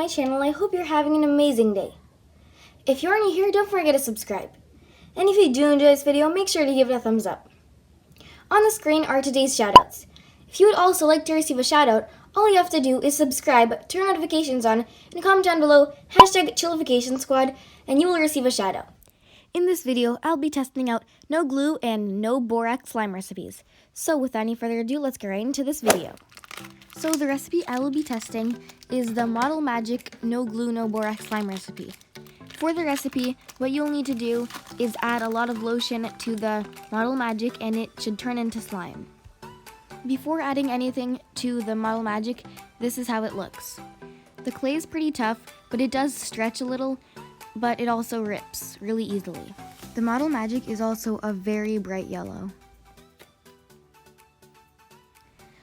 my channel. I hope you're having an amazing day. If you're new here, don't forget to subscribe. And if you do enjoy this video, make sure to give it a thumbs up. On the screen are today's shoutouts. If you would also like to receive a shoutout, all you have to do is subscribe, turn notifications on, and comment down below #ChillificationSquad, and you will receive a shoutout. In this video, I'll be testing out no glue and no borax slime recipes. So without any further ado, let's get right into this video. So the recipe I will be testing is the Model Magic No Glue No Borax Slime recipe. For the recipe, what you'll need to do is add a lot of lotion to the Model Magic and it should turn into slime. Before adding anything to the Model Magic, this is how it looks. The clay is pretty tough, but it does stretch a little, but it also rips really easily. The Model Magic is also a very bright yellow.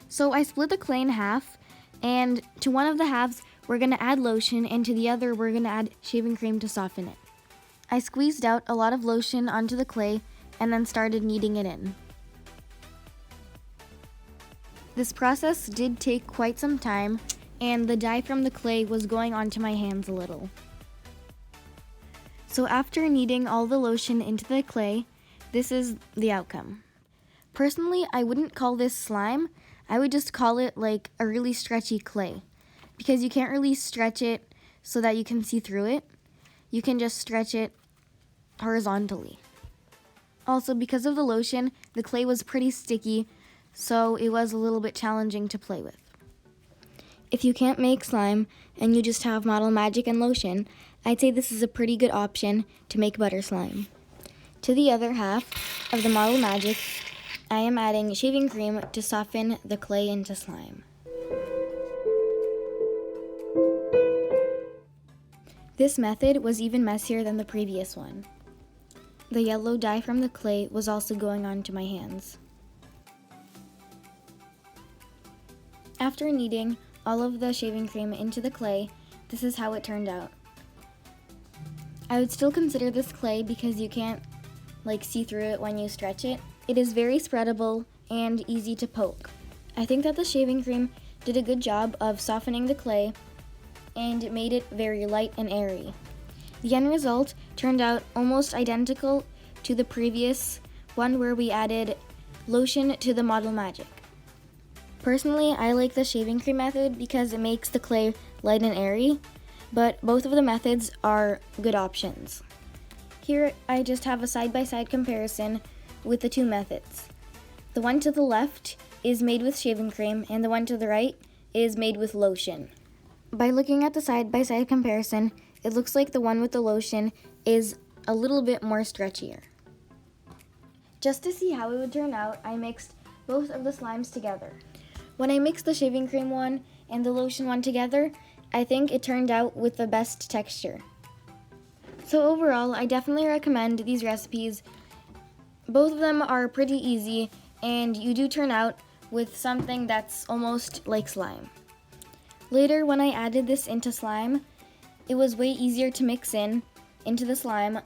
So I split the clay in half, and to one of the halves we're going to add lotion, and to the other we're going to add shaving cream to soften it. I squeezed out a lot of lotion onto the clay and then started kneading it in. This process did take quite some time, and the dye from the clay was going onto my hands a little. So after kneading all the lotion into the clay, this is the outcome. Personally, I wouldn't call this slime. I would just call it like a really stretchy clay, because you can't really stretch it so that you can see through it. You can just stretch it horizontally. Also, because of the lotion, the clay was pretty sticky, so it was a little bit challenging to play with. If you can't make slime and you just have Model Magic and lotion, I'd say this is a pretty good option to make butter slime. To the other half of the Model Magic, I am adding shaving cream to soften the clay into slime. This method was even messier than the previous one. The yellow dye from the clay was also going onto my hands. After kneading all of the shaving cream into the clay, this is how it turned out. I would still consider this clay because you can't see through it when you stretch it. It is very spreadable and easy to poke. I think that the shaving cream did a good job of softening the clay and it made it very light and airy. The end result turned out almost identical to the previous one where we added lotion to the Model Magic. Personally, I like the shaving cream method because it makes the clay light and airy, but both of the methods are good options. Here I just have a side-by-side comparison with the two methods. The one to the left is made with shaving cream and the one to the right is made with lotion. By looking at the side-by-side comparison, it looks like the one with the lotion is a little bit more stretchier. Just to see how it would turn out, I mixed both of the slimes together. When I mixed the shaving cream one and the lotion one together, I think it turned out with the best texture. So overall, I definitely recommend these recipes. Both of them are pretty easy, and you do turn out with something that's almost like slime. Later, when I added this into slime, it was way easier to mix into the slime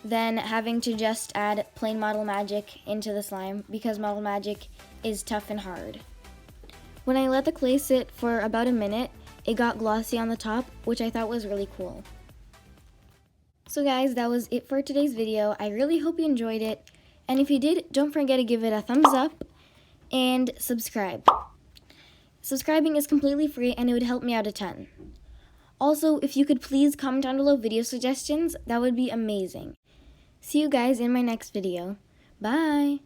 than having to just add plain Model Magic into the slime, because Model Magic is tough and hard. When I let the clay sit for about a minute, it got glossy on the top, which I thought was really cool. So guys, that was it for today's video. I really hope you enjoyed it. And if you did, don't forget to give it a thumbs up and subscribe. Subscribing is completely free and it would help me out a ton. Also, if you could please comment down below video suggestions, that would be amazing. See you guys in my next video. Bye!